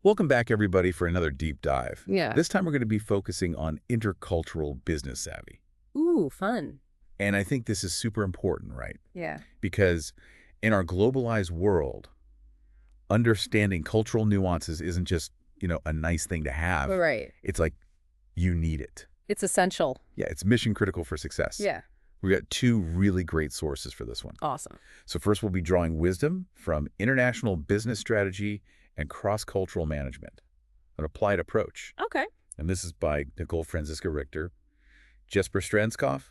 Welcome back, everybody, for another deep dive. Yeah. This time we're going to be focusing on intercultural business savvy. Ooh, fun. And I think this is super important, right? Yeah. Because in our globalized world, understanding cultural nuances isn't just, a nice thing to have. Right. It's like you need it. It's essential. Yeah, it's mission critical for success. Yeah. We got two really great sources for this one. Awesome. So first, we'll be drawing wisdom from international business strategy and cross-cultural management, an applied approach. Okay. And this is by Nicole Franziska Richter, Jesper Stranskov,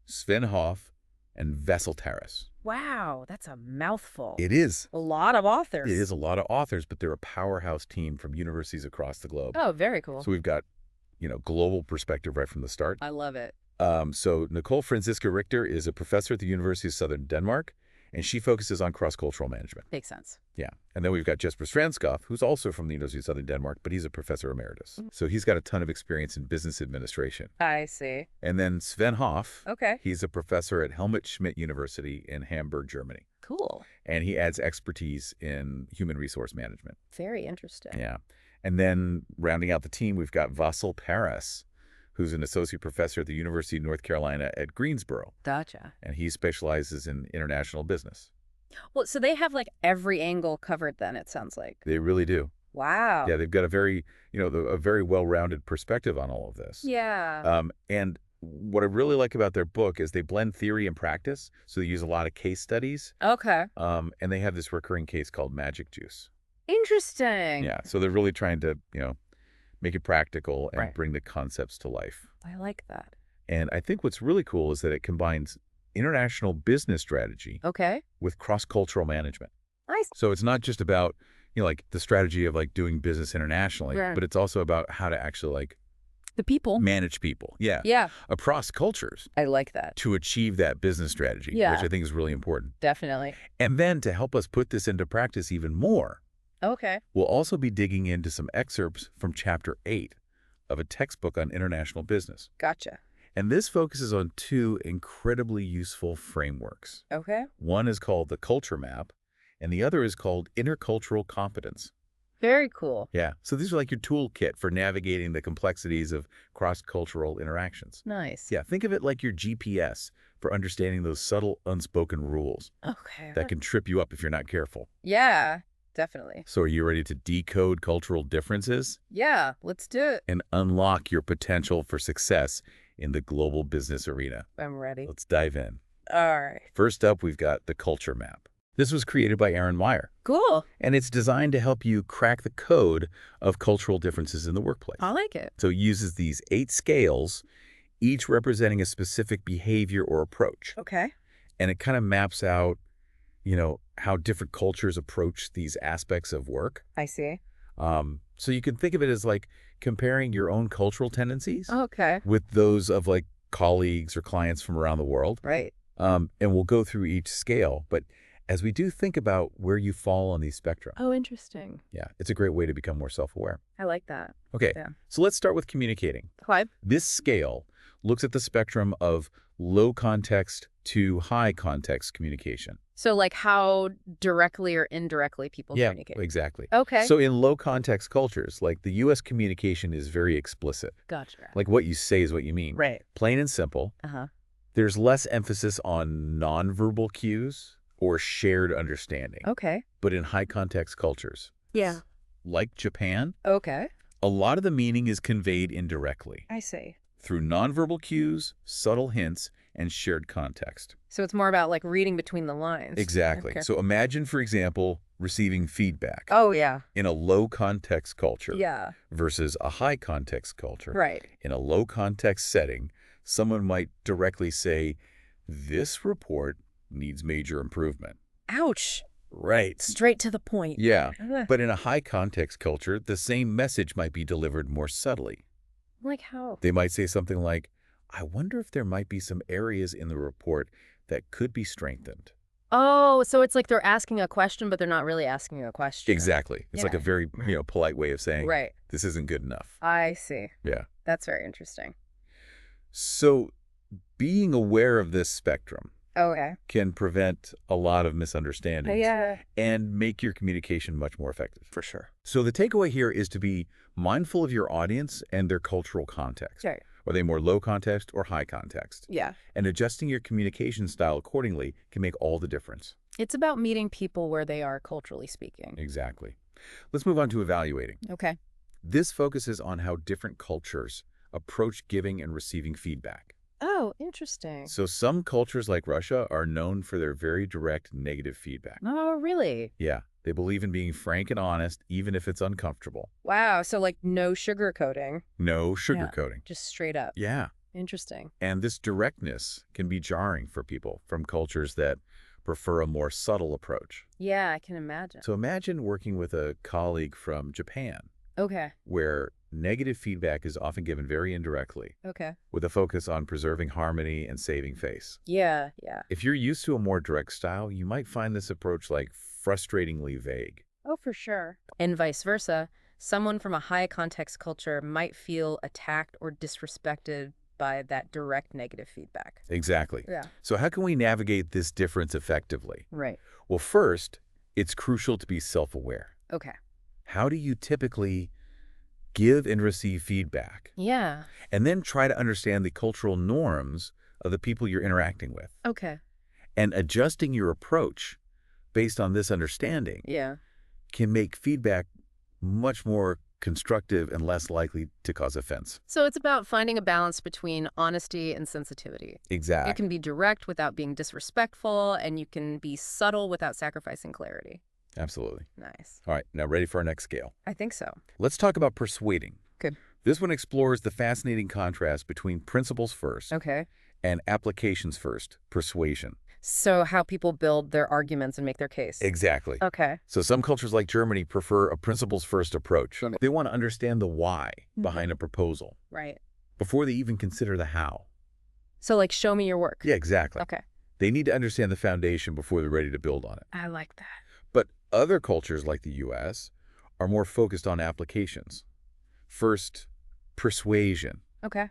Sven Hoff, and Vessel Taras. Wow, that's a mouthful. It is. A lot of authors. It is a lot of authors, but they're a powerhouse team from universities across the globe. Oh, very cool. So we've got, global perspective right from the start. I love it. So Nicole Franziska Richter is a professor at the University of Southern Denmark, and she focuses on cross-cultural management. Makes sense. Yeah. And then we've got Jesper Stranskov, who's also from the University of Southern Denmark, but he's a professor emeritus. So he's got a ton of experience in business administration. I see. And then Sven Hoff, Okay. he's a professor at Helmut Schmidt University in Hamburg, Germany. Cool. And he adds expertise in human resource management. Very interesting. Yeah. And then rounding out the team, we've got Vessel Taras, who's an associate professor at the University of North Carolina at Greensboro. Gotcha. And he specializes in international business. Well, so they have like every angle covered then, it sounds like. They really do. Wow. Yeah, they've got a very, a very well-rounded perspective on all of this. Yeah. And what I really like about their book is they blend theory and practice. So they use a lot of case studies. Okay. And they have this recurring case called Magic Juice. Interesting. Yeah. So they're really trying to, make it practical and Right. bring the concepts to life. I like that. And I think what's really cool is that it combines international business strategy Okay. with cross-cultural management. Nice. So it's not just about, like the strategy of like doing business internationally, Right. but it's also about how to actually like The people. manage people. Yeah. Yeah. Across cultures I like that. to achieve that business strategy, Yeah. which I think is really important. Definitely. And then to help us put this into practice even more, Okay. we'll also be digging into some excerpts from Chapter 8 of a textbook on international business. Gotcha. And this focuses on two incredibly useful frameworks. Okay. One is called the Culture Map, and the other is called Intercultural Competence. Very cool. Yeah, so these are like your toolkit for navigating the complexities of cross-cultural interactions. Nice. Yeah, think of it like your GPS for understanding those subtle, unspoken rules Okay. that can trip you up if you're not careful. Yeah, definitely. So are you ready to decode cultural differences Yeah, let's do it. and unlock your potential for success in the global business arena? I'm ready. Let's dive in. All right. First up, we've got the Culture Map. This was created by Aaron Meyer, Cool. and it's designed to help you crack the code of cultural differences in the workplace. I like it. So it uses these 8 scales, each representing a specific behavior or approach. Okay. And it kind of maps out, how different cultures approach these aspects of work. I see. So you can think of it as like comparing your own cultural tendencies Okay. with those of like colleagues or clients from around the world. Right. And we'll go through each scale. But as we do think about where you fall on these spectrum, Oh, interesting. yeah, it's a great way to become more self-aware. I like that. Okay, Yeah. so let's start with communicating. Why? This scale looks at the spectrum of low context to high context communication. So like how directly or indirectly people Yeah, communicate. exactly. Okay. So in low context cultures, like the U.S. communication is very explicit. Gotcha. Like what you say is what you mean. Right. Plain and simple. Uh-huh. There's less emphasis on nonverbal cues or shared understanding. Okay. But in high context cultures, Yeah. like Japan, Okay. a lot of the meaning is conveyed indirectly I see. through nonverbal cues, subtle hints, and shared context. So it's more about like reading between the lines. Exactly. Okay. So imagine, for example, receiving feedback Oh, yeah. in a low context culture Yeah. versus a high context culture. Right. In a low context setting, someone might directly say, "This report needs major improvement." Ouch. Right. Straight to the point. Yeah. Ugh. But in a high context culture, the same message might be delivered more subtly. Like how? They might say something like, "I wonder if there might be some areas in the report that could be strengthened." Oh, so it's like they're asking a question, but they're not really asking a question. Exactly. It's like a Yeah. very, polite way of saying, Right. this isn't good enough. I see. Yeah. That's very interesting. So being aware of this spectrum Okay. can prevent a lot of misunderstandings Yeah. and make your communication much more effective. For sure. So the takeaway here is to be mindful of your audience and their cultural context. Right. Are they more low context or high context? Yeah. And adjusting your communication style accordingly can make all the difference. It's about meeting people where they are culturally speaking. Exactly. Let's move on to evaluating. Okay. This focuses on how different cultures approach giving and receiving feedback. Oh, interesting. So some cultures like Russia are known for their very direct negative feedback. Oh, really? Yeah, they believe in being frank and honest, even if it's uncomfortable. Wow. So like no sugarcoating, No sugarcoating. just straight up. Yeah, Interesting. and this directness can be jarring for people from cultures that prefer a more subtle approach. Yeah, I can imagine. So imagine working with a colleague from Japan, Okay. where negative feedback is often given very indirectly, Okay. with a focus on preserving harmony and saving face. Yeah. Yeah. If you're used to a more direct style, you might find this approach frustratingly vague. Oh, for sure. And vice versa. Someone from a high context culture might feel attacked or disrespected by that direct negative feedback. Exactly. Yeah. So how can we navigate this difference effectively? Right. Well, first, it's crucial to be self-aware. Okay. How do you typically give and receive feedback? Yeah. And then try to understand the cultural norms of the people you're interacting with. Okay. And adjusting your approach based on this understanding Yeah. can make feedback much more constructive and less likely to cause offense. So it's about finding a balance between honesty and sensitivity. You Exactly. can be direct without being disrespectful, and you can be subtle without sacrificing clarity. Absolutely. Nice. All right, now ready for our next scale. I think so. Let's talk about persuading. Good. This one explores the fascinating contrast between principles first Okay. and applications first, persuasion. So how people build their arguments and make their case. Exactly. Okay. So some cultures like Germany prefer a principles first approach. They want to understand the why behind a proposal Right. before they even consider the how. So like, show me your work. Yeah, exactly. Okay. They need to understand the foundation before they're ready to build on it. I like that. But other cultures like the US are more focused on applications. First, persuasion. Okay.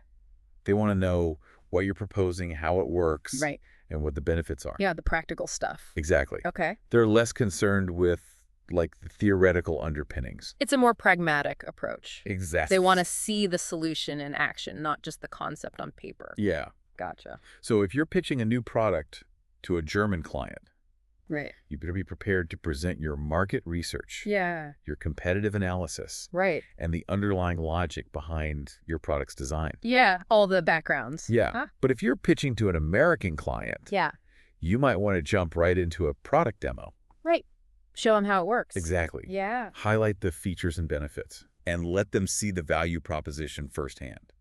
They want to know what you're proposing, how it works, Right. and what the benefits are. Yeah, the practical stuff. Exactly. Okay. They're less concerned with the theoretical underpinnings. It's a more pragmatic approach. Exactly. They want to see the solution in action, not just the concept on paper. Yeah. Gotcha. So if you're pitching a new product to a German client, Right. you better be prepared to present your market research, Yeah. your competitive analysis, Right. and the underlying logic behind your product's design. Yeah. All the backgrounds. Yeah. Huh? But if you're pitching to an American client, Yeah. you might want to jump right into a product demo. Right. Show them how it works. Exactly. Yeah. Highlight the features and benefits and let them see the value proposition firsthand.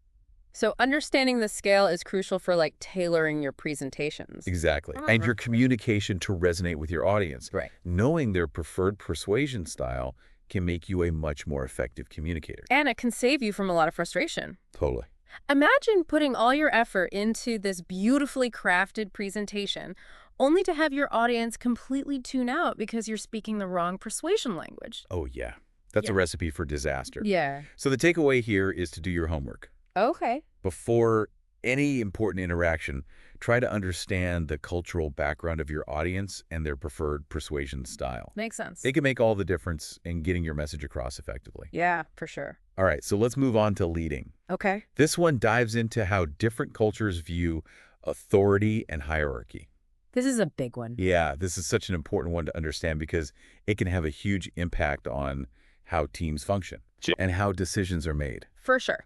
So understanding the scale is crucial for like tailoring your presentations. Exactly. And your communication to resonate with your audience. Right. Knowing their preferred persuasion style can make you a much more effective communicator. And it can save you from a lot of frustration. Totally. Imagine putting all your effort into this beautifully crafted presentation only to have your audience completely tune out because you're speaking the wrong persuasion language. Oh, yeah. That's a Yeah. recipe for disaster. Yeah. So the takeaway here is to do your homework. Okay. Before any important interaction, try to understand the cultural background of your audience and their preferred persuasion style. Makes sense. It can make all the difference in getting your message across effectively. Yeah, for sure. All right, so let's move on to leading. Okay. This one dives into how different cultures view authority and hierarchy. This is a big one. Yeah, this is such an important one to understand because it can have a huge impact on how teams function and how decisions are made. For sure.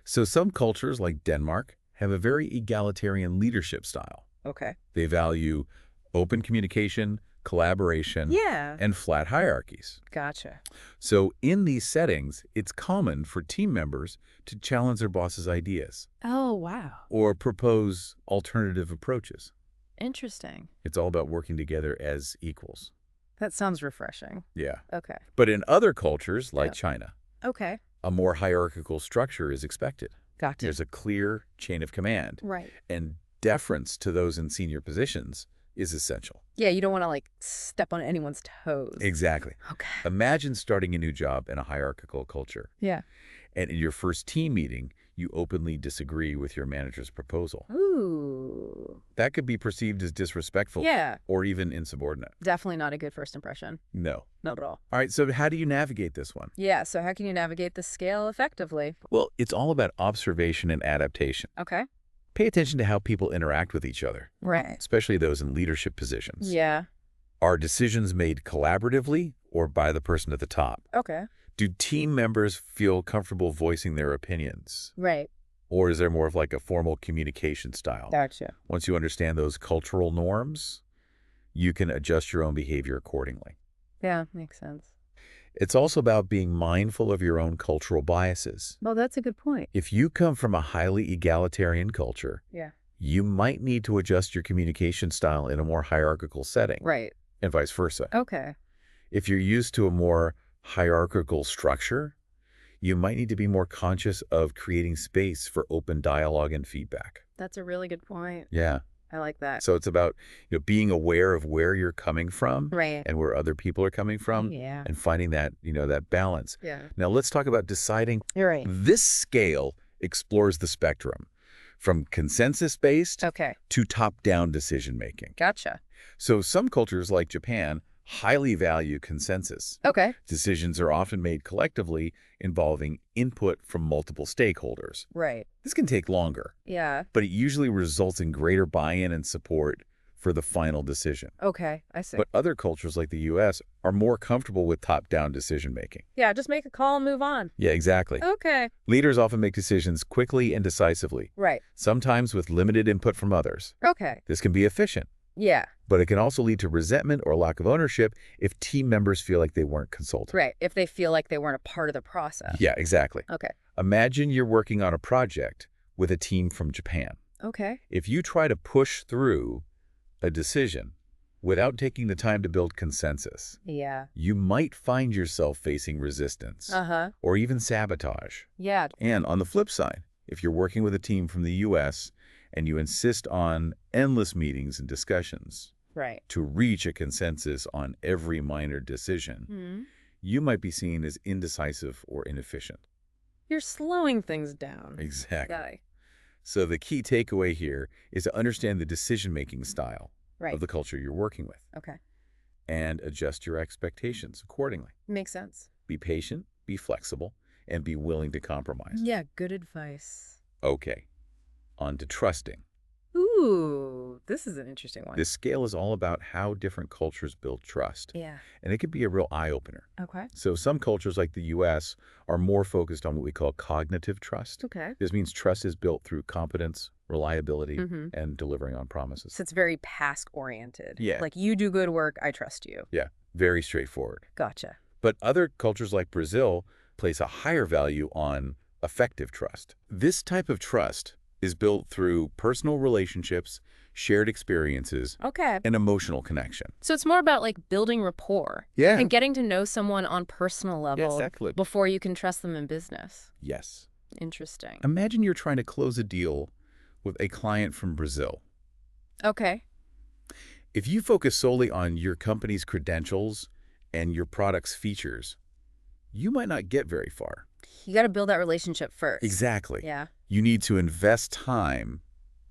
So some cultures, like Denmark, have a very egalitarian leadership style. Okay. They value open communication, collaboration, Yeah. and flat hierarchies. Gotcha. So in these settings, it's common for team members to challenge their boss's ideas Oh, wow. or propose alternative approaches. Interesting. It's all about working together as equals. That sounds refreshing. Yeah. Okay. But in other cultures, like Yeah. China, Okay. a more hierarchical structure is expected. Gotcha. There's a clear chain of command Right. and deference to those in senior positions is essential. Yeah, you don't want to, like, step on anyone's toes. Exactly. Okay. Imagine starting a new job in a hierarchical culture, Yeah. and in your first team meeting, you openly disagree with your manager's proposal. Ooh. That could be perceived as disrespectful Yeah. or even insubordinate. Definitely not a good first impression. No. Not at all. All right, so how do you navigate this one? Yeah, so how can you navigate the scale effectively? Well, it's all about observation and adaptation. Okay. Pay attention to how people interact with each other, Right. especially those in leadership positions. Yeah. Are decisions made collaboratively or by the person at the top? Okay. Do team members feel comfortable voicing their opinions? Right. Or is there more of like a formal communication style? Gotcha. Once you understand those cultural norms, you can adjust your own behavior accordingly. Yeah, makes sense. It's also about being mindful of your own cultural biases. Well, that's a good point. If you come from a highly egalitarian culture, Yeah. you might need to adjust your communication style in a more hierarchical setting, Right. and vice versa. Okay. If you're used to a more hierarchical structure, you might need to be more conscious of creating space for open dialogue and feedback. That's a really good point. Yeah. I like that. So it's about, being aware of where you're coming from Right. and where other people are coming from Yeah. and finding that, that balance. Yeah. Now let's talk about deciding. You're right. This scale explores the spectrum from consensus-based Okay. to top-down decision-making. Gotcha. So some cultures like Japan highly value consensus. Okay. Decisions are often made collectively involving input from multiple stakeholders. Right. This can take longer, Yeah. but it usually results in greater buy-in and support for the final decision. Okay. I see. But other cultures like the U.S. are more comfortable with top-down decision-making. Yeah, just make a call and move on. Yeah, exactly. Okay. Leaders often make decisions quickly and decisively, Right. sometimes with limited input from others. Okay. This can be efficient, Yeah. but it can also lead to resentment or lack of ownership if team members feel like they weren't consulted. Right. If they feel like they weren't a part of the process. Yeah, exactly. Okay. Imagine you're working on a project with a team from Japan. Okay. If you try to push through a decision without taking the time to build consensus, Yeah. you might find yourself facing resistance Uh-huh. or even sabotage. Yeah. And on the flip side, if you're working with a team from the U.S. and you insist on endless meetings and discussions Right. to reach a consensus on every minor decision, Hmm. you might be seen as indecisive or inefficient. You're slowing things down. Exactly. Guy. So the key takeaway here is to understand the decision-making style Right. of the culture you're working with Okay. and adjust your expectations accordingly. Makes sense. Be patient, be flexible, and be willing to compromise. Yeah, good advice. Okay, on to trusting. Ooh, this is an interesting one. This scale is all about how different cultures build trust, Yeah. and it can be a real eye-opener. Okay. So some cultures like the U.S. are more focused on what we call cognitive trust. Okay. This means trust is built through competence, reliability, Mm-hmm. and delivering on promises. So it's very task-oriented. Yeah. Like, you do good work, I trust you. Yeah, very straightforward. Gotcha. But other cultures like Brazil place a higher value on affective trust. This type of trust is built through personal relationships, shared experiences, Okay. and emotional connection. So it's more about, like, building rapport. Yeah. And getting to know someone on personal level exactly. before you can trust them in business. Yes. Interesting. Imagine you're trying to close a deal with a client from Brazil. Okay. If you focus solely on your company's credentials and your product's features, you might not get very far. You got to build that relationship first. Exactly. Yeah. You need to invest time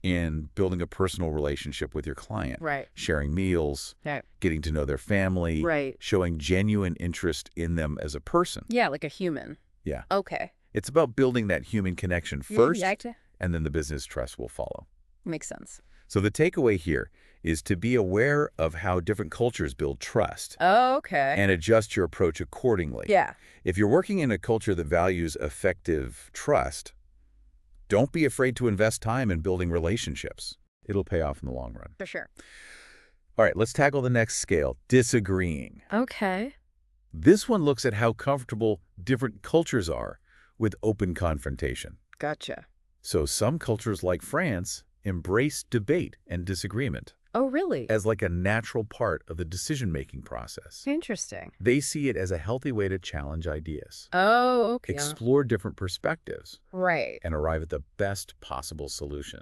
in building a personal relationship with your client, Right. sharing meals, Right. getting to know their family, Right. showing genuine interest in them as a person. Yeah, like a human. Yeah. Okay. It's about building that human connection Yeah, first, exactly. and then the business trust will follow. Makes sense. So the takeaway here is to be aware of how different cultures build trust Okay. and adjust your approach accordingly. Yeah. If you're working in a culture that values effective trust, don't be afraid to invest time in building relationships. It'll pay off in the long run. For sure. All right, let's tackle the next scale, disagreeing. Okay. This one looks at how comfortable different cultures are with open confrontation. Gotcha. So some cultures like France embrace debate and disagreement Oh, really? as like a natural part of the decision-making process. Interesting. They see it as a healthy way to challenge ideas, Oh, okay. explore different perspectives, Right. and arrive at the best possible solution.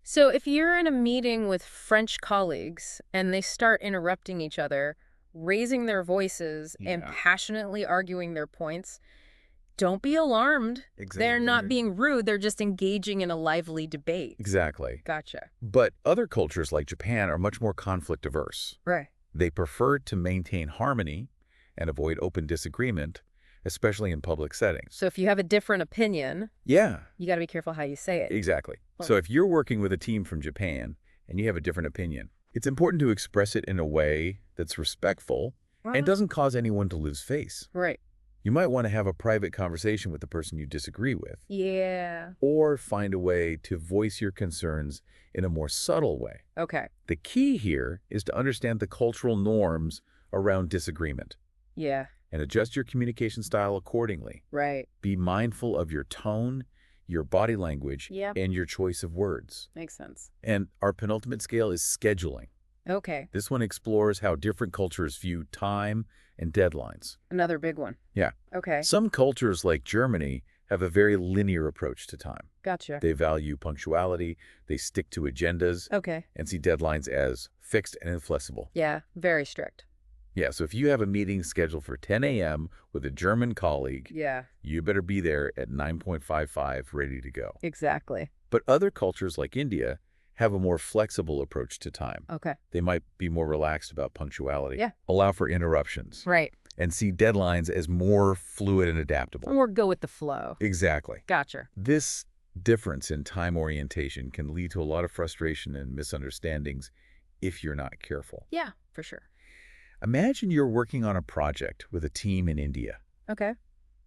So if you're in a meeting with French colleagues and they start interrupting each other, raising their voices, and Yeah. passionately arguing their points, don't be alarmed. They're not being rude, they're just engaging in a lively debate. Exactly. Gotcha. But other cultures like Japan are much more conflict averse. Right. They prefer to maintain harmony and avoid open disagreement, especially in public settings. So if you have a different opinion, Yeah, you got to be careful how you say it. exactly. Huh. So if you're working with a team from Japan and you have a different opinion, it's important to express it in a way that's respectful and doesn't cause anyone to lose face. Right. You might want to have a private conversation with the person you disagree with, Yeah. or find a way to voice your concerns in a more subtle way. Okay. The key here is to understand the cultural norms around disagreement Yeah. and adjust your communication style accordingly. Right. Be mindful of your tone, your body language, Yep. and your choice of words. Makes sense. And our penultimate scale is scheduling. Okay. This one explores how different cultures view time and deadlines. Another big one. Yeah. Okay. Some cultures, like Germany, have a very linear approach to time. Gotcha. They value punctuality, they stick to agendas, Okay. and see deadlines as fixed and inflexible. Yeah. Very strict. Yeah, so if you have a meeting scheduled for 10 a.m. with a German colleague, Yeah. you better be there at 9:55 ready to go. Exactly. But other cultures like India have a more flexible approach to time. Okay. They might be more relaxed about punctuality, Yeah. allow for interruptions, Right. and see deadlines as more fluid and adaptable. Or go with the flow. Exactly. Gotcha. This difference in time orientation can lead to a lot of frustration and misunderstandings if you're not careful. Yeah, for sure. Imagine you're working on a project with a team in India, Okay.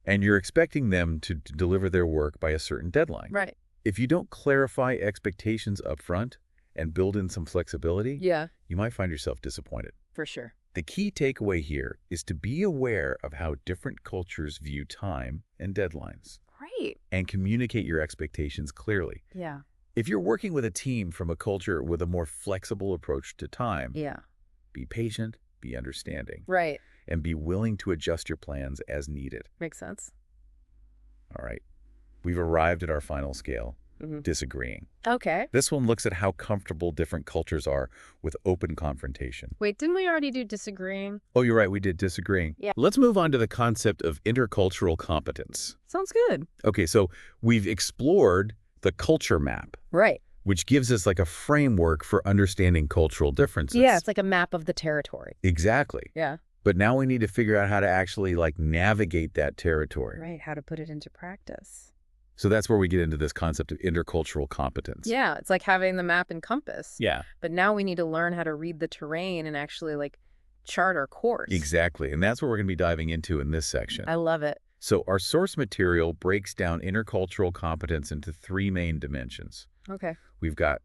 and you're expecting them to deliver their work by a certain deadline. Right. If you don't clarify expectations up front and build in some flexibility, Yeah, you might find yourself disappointed. for sure. The key takeaway here is to be aware of how different cultures view time and deadlines, Great. and communicate your expectations clearly. Yeah. If you're working with a team from a culture with a more flexible approach to time, Yeah. be patient, be understanding, Right. and be willing to adjust your plans as needed. Makes sense. All right, we've arrived at our final scale, Mhm. disagreeing. Okay. This one looks at how comfortable different cultures are with open confrontation. Wait, didn't we already do disagreeing? Oh, you're right, we did disagreeing. Yeah. Let's move on to the concept of intercultural competence. Sounds good. Okay, so we've explored the culture map, Right. which gives us like a framework for understanding cultural differences. Yeah, it's like a map of the territory. Exactly. Yeah. But now we need to figure out how to actually like navigate that territory. Right, how to put it into practice. So that's where we get into this concept of intercultural competence. Yeah, it's like having the map and compass. Yeah, But now we need to learn how to read the terrain and actually like chart our course. exactly. And that's what we're going to be diving into in this section. I love it. So our source material breaks down intercultural competence into three main dimensions. Okay. We've got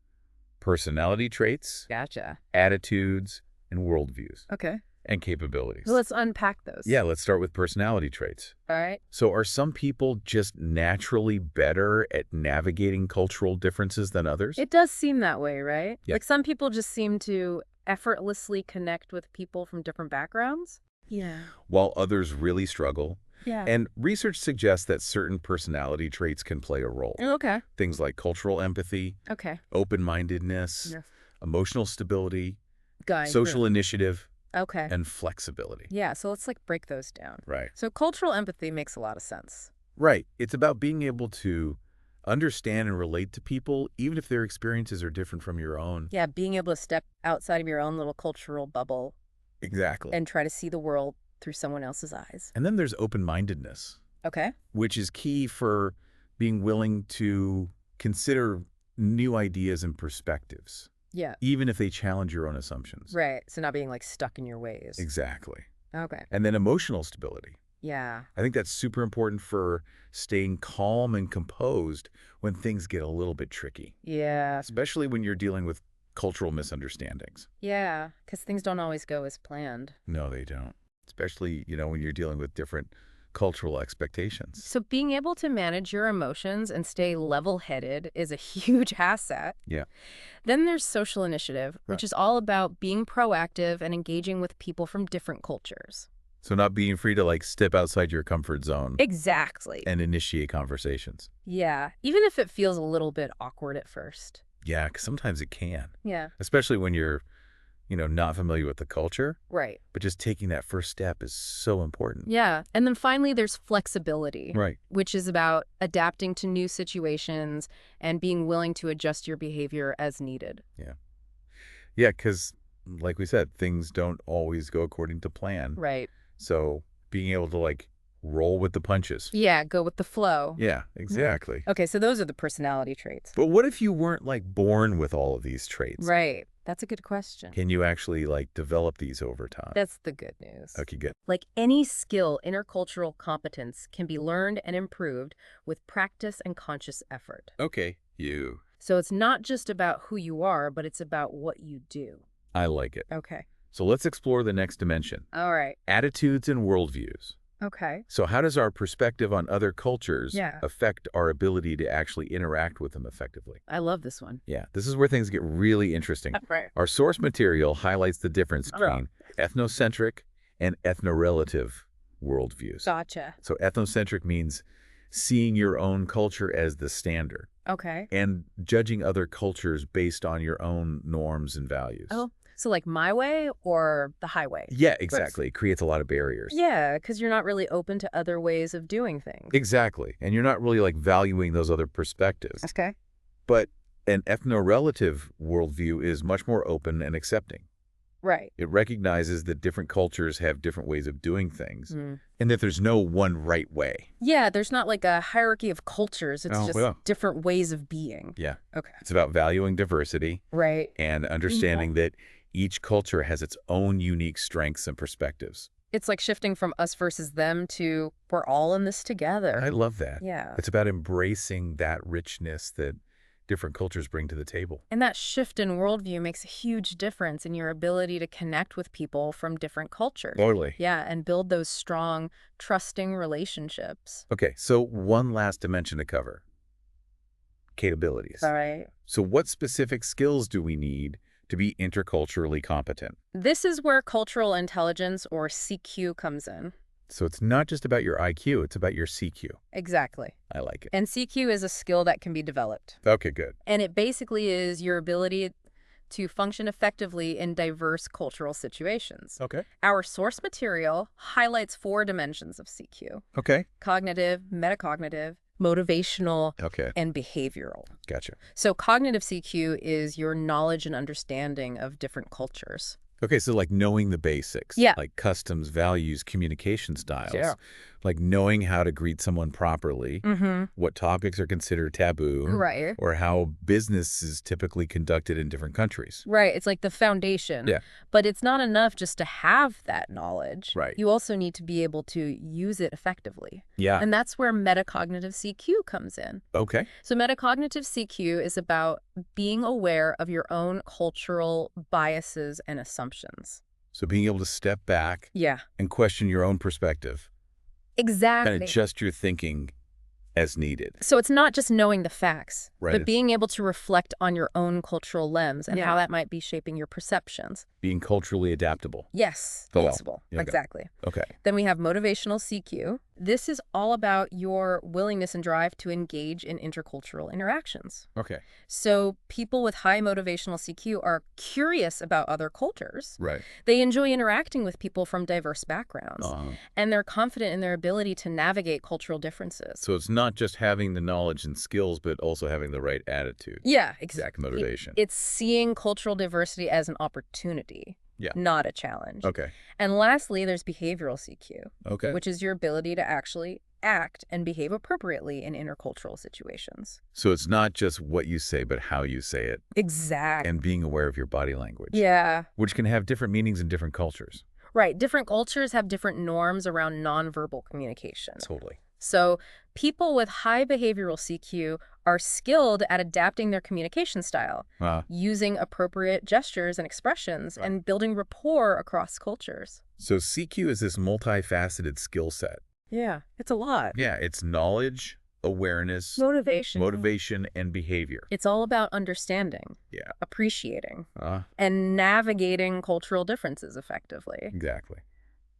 personality traits, Gotcha. attitudes, and worldviews, Okay. and capabilities. So let's unpack those. Yeah, let's start with personality traits. All right. So are some people just naturally better at navigating cultural differences than others? It does seem that way, right? Yeah. Like some people just seem to effortlessly connect with people from different backgrounds. Yeah. While others really struggle. Yeah. And research suggests that certain personality traits can play a role. Okay. Things like cultural empathy, Okay. open-mindedness, Yeah. emotional stability, Guys. social initiative, Okay. and flexibility. Yeah, so let's like break those down. Right. So cultural empathy makes a lot of sense. Right. It's about being able to understand and relate to people, even if their experiences are different from your own. Yeah, being able to step outside of your own little cultural bubble Exactly. and try to see the world through someone else's eyes. And then there's open-mindedness, Okay. which is key for being willing to consider new ideas and perspectives, Yeah. even if they challenge your own assumptions. Right. So not being like stuck in your ways. Exactly. Okay. And then emotional stability. Yeah. I think that's super important for staying calm and composed when things get a little bit tricky, Yeah. especially when you're dealing with cultural misunderstandings. Yeah. Because things don't always go as planned. No, they don't. Especially, when you're dealing with different cultural expectations. So being able to manage your emotions and stay level-headed is a huge asset. Yeah. Then there's social initiative, which Right. is all about being proactive and engaging with people from different cultures. So not being free to like step outside your comfort zone Exactly. and initiate conversations. Yeah. Even if it feels a little bit awkward at first. Yeah, 'cause sometimes it can, Yeah. especially when you're, not familiar with the culture, Right. but just taking that first step is so important. Yeah. And then finally, there's flexibility, Right. which is about adapting to new situations and being willing to adjust your behavior as needed. Yeah. Yeah, because like we said, things don't always go according to plan. Right. So being able to roll with the punches. Yeah, go with the flow. Yeah, Yeah. exactly. Okay, so those are the personality traits. But what if you weren't born with all of these traits? Right. That's a good question. Can you actually develop these over time? That's the good news. Okay, good. Like any skill, intercultural competence can be learned and improved with practice and conscious effort. Okay, you. So it's not just about who you are, but it's about what you do. I like it. Okay. So let's explore the next dimension. All right. Attitudes and worldviews. Okay. So how does our perspective on other cultures Yeah. affect our ability to actually interact with them effectively? I love this one. Yeah, this is where things get really interesting. Right. Our source material highlights the difference Yeah. between ethnocentric and ethnorelative worldviews. Gotcha. So ethnocentric means seeing your own culture as the standard Okay. and judging other cultures based on your own norms and values. Oh, so like my way or the highway? Yeah, exactly. It creates a lot of barriers. Yeah, because you're not really open to other ways of doing things. Exactly. And you're not really valuing those other perspectives. Okay. But an ethnorelative worldview is much more open and accepting. Right. It recognizes that different cultures have different ways of doing things Mm. and that there's no one right way. Yeah, there's not like a hierarchy of cultures. It's Oh, just yeah. different ways of being. Yeah. Okay. It's about valuing diversity Right. and understanding that each culture has its own unique strengths and perspectives. It's like shifting from us versus them to we're all in this together. I love that. Yeah. It's about embracing that richness that different cultures bring to the table. And that shift in worldview makes a huge difference in your ability to connect with people from different cultures. Totally. Yeah, and build those strong, trusting relationships. Okay, so one last dimension to cover. Capabilities. All right. So what specific skills do we need to be interculturally competent? This is where cultural intelligence, or CQ, comes in. So it's not just about your IQ, it's about your CQ. Exactly. I like it. And CQ is a skill that can be developed. Okay, good. And it basically is your ability to function effectively in diverse cultural situations. Okay. Our source material highlights 4 dimensions of CQ: Okay. cognitive, metacognitive, motivational, Okay. and behavioral. Gotcha. So cognitive CQ is your knowledge and understanding of different cultures. Okay, so knowing the basics. Yeah. Like customs, values, communication styles. Yeah. Like knowing how to greet someone properly, Mm-hmm. what topics are considered taboo. Right. Or how business is typically conducted in different countries. Right. It's like the foundation. Yeah. But it's not enough just to have that knowledge. Right. You also need to be able to use it effectively. Yeah. And that's where metacognitive CQ comes in. Okay. So metacognitive CQ is about being aware of your own cultural biases and assumptions. So being able to step back Yeah, and question your own perspective and exactly. adjust your thinking as needed. So it's not just knowing the facts, Right. but being able to reflect on your own cultural lens and Yeah. how that might be shaping your perceptions. Being culturally adaptable. Yes, Oh, well. possible. Okay. Exactly. Okay. Then we have motivational CQ. This is all about your willingness and drive to engage in intercultural interactions. Okay. So people with high motivational CQ are curious about other cultures. Right. They enjoy interacting with people from diverse backgrounds, Uh-huh. and they're confident in their ability to navigate cultural differences. So it's not just having the knowledge and skills, but also having the right attitude. Yeah, Exact motivation. It's seeing cultural diversity as an opportunity, Yeah. not a challenge. Okay. And lastly, there's behavioral CQ, Okay. which is your ability to actually act and behave appropriately in intercultural situations. So it's not just what you say, but how you say it Exactly. and being aware of your body language. Yeah. Which can have different meanings in different cultures. Right. Different cultures have different norms around nonverbal communication. Totally. So people with high behavioral CQ are skilled at adapting their communication style, using appropriate gestures and expressions, Right. and building rapport across cultures. So CQ is this multifaceted skill set. Yeah, it's a lot. Yeah, it's knowledge, awareness, motivation, and behavior. It's all about understanding, Yeah. appreciating, Uh, and navigating cultural differences effectively. exactly.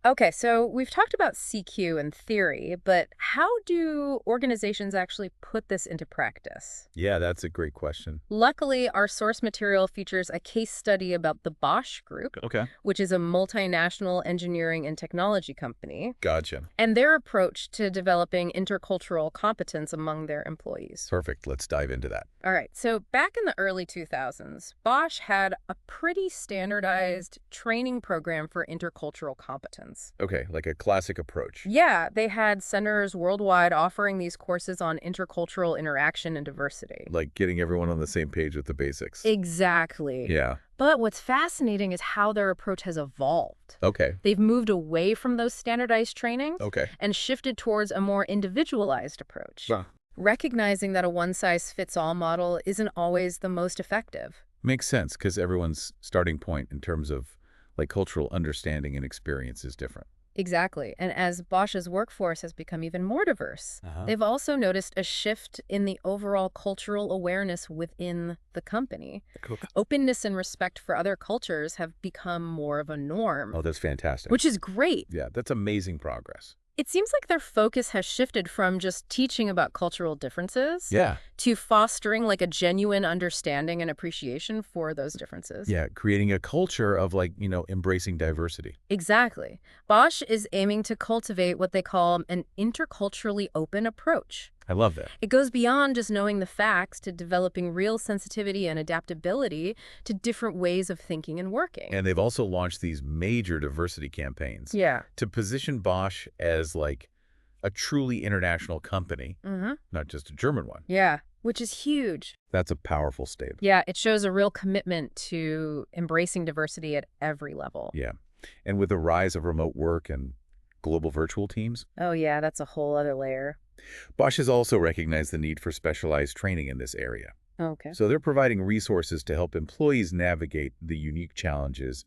Okay, so we've talked about CQ in theory, but how do organizations actually put this into practice? Yeah, that's a great question. Luckily, our source material features a case study about the Bosch Group, Okay. which is a multinational engineering and technology company, Gotcha. and their approach to developing intercultural competence among their employees. Perfect. Let's dive into that. All right, so back in the early 2000s, Bosch had a pretty standardized training program for intercultural competence. Okay, like a classic approach. Yeah, they had centers worldwide offering these courses on intercultural interaction and diversity. Like getting everyone on the same page with the basics. Exactly. Yeah. But what's fascinating is how their approach has evolved. Okay. They've moved away from those standardized trainings Okay. and shifted towards a more individualized approach, Well, recognizing that a one-size-fits-all model isn't always the most effective. makes sense because everyone's starting point in terms of like cultural understanding and experience is different. Exactly. And as Bosch's workforce has become even more diverse, Uh-huh. they've also noticed a shift in the overall cultural awareness within the company. Cool. Openness and respect for other cultures have become more of a norm, Oh, that's fantastic. which is great. Yeah, that's amazing progress. It seems like their focus has shifted from just teaching about cultural differences Yeah. to fostering like a genuine understanding and appreciation for those differences. Yeah, creating a culture of like, embracing diversity. Exactly. Bosch is aiming to cultivate what they call an interculturally open approach. I love that. It goes beyond just knowing the facts to developing real sensitivity and adaptability to different ways of thinking and working. And they've also launched these major diversity campaigns Yeah. to position Bosch as like a truly international company, Mm-hmm. not just a German one. Yeah. Which is huge. That's a powerful statement. Yeah, it shows a real commitment to embracing diversity at every level. Yeah. And with the rise of remote work and global virtual teams, Oh yeah, that's a whole other layer. Bosch has also recognized the need for specialized training in this area. Okay. So they're providing resources to help employees navigate the unique challenges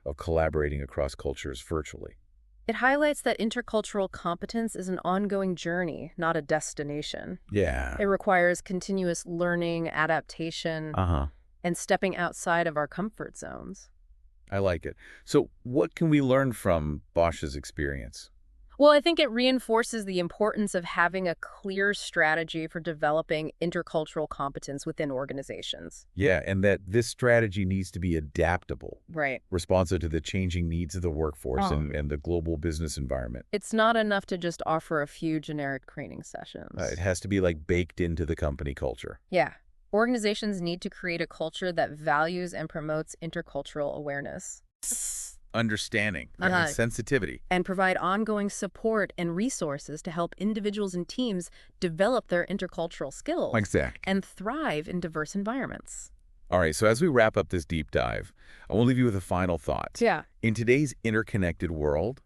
of collaborating across cultures virtually. It highlights that intercultural competence is an ongoing journey, not a destination. Yeah. It requires continuous learning, adaptation, Uh-huh. and stepping outside of our comfort zones. I like it. So what can we learn from Bosch's experience? Well, I think it reinforces the importance of having a clear strategy for developing intercultural competence within organizations. Yeah, and that this strategy needs to be adaptable, Right. responsive to the changing needs of the workforce Oh. and the global business environment. It's not enough to just offer a few generic training sessions. It has to be like baked into the company culture. Yeah. Organizations need to create a culture that values and promotes intercultural awareness. Understanding and Uh-huh. sensitivity. And provide ongoing support and resources to help individuals and teams develop their intercultural skills Exactly. and thrive in diverse environments. All right, so as we wrap up this deep dive, I want to leave you with a final thought. Yeah. In today's interconnected world,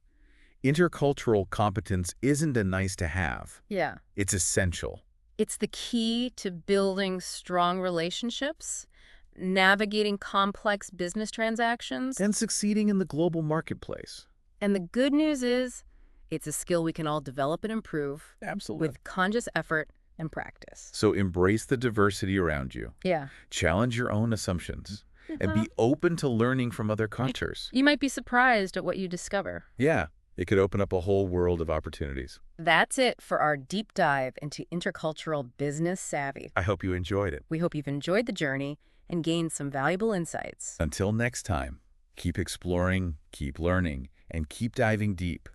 intercultural competence isn't a nice to have. Yeah. It's essential. It's the key to building strong relationships, navigating complex business transactions. And succeeding in the global marketplace. And the good news is, it's a skill we can all develop and improve Absolutely. with conscious effort and practice. So embrace the diversity around you. Yeah. Challenge your own assumptions. And be open to learning from other cultures. You might be surprised at what you discover. Yeah, it could open up a whole world of opportunities. That's it for our deep dive into intercultural business savvy. I hope you enjoyed it. We hope you've enjoyed the journey and gained some valuable insights. Until next time, keep exploring, keep learning, and keep diving deep.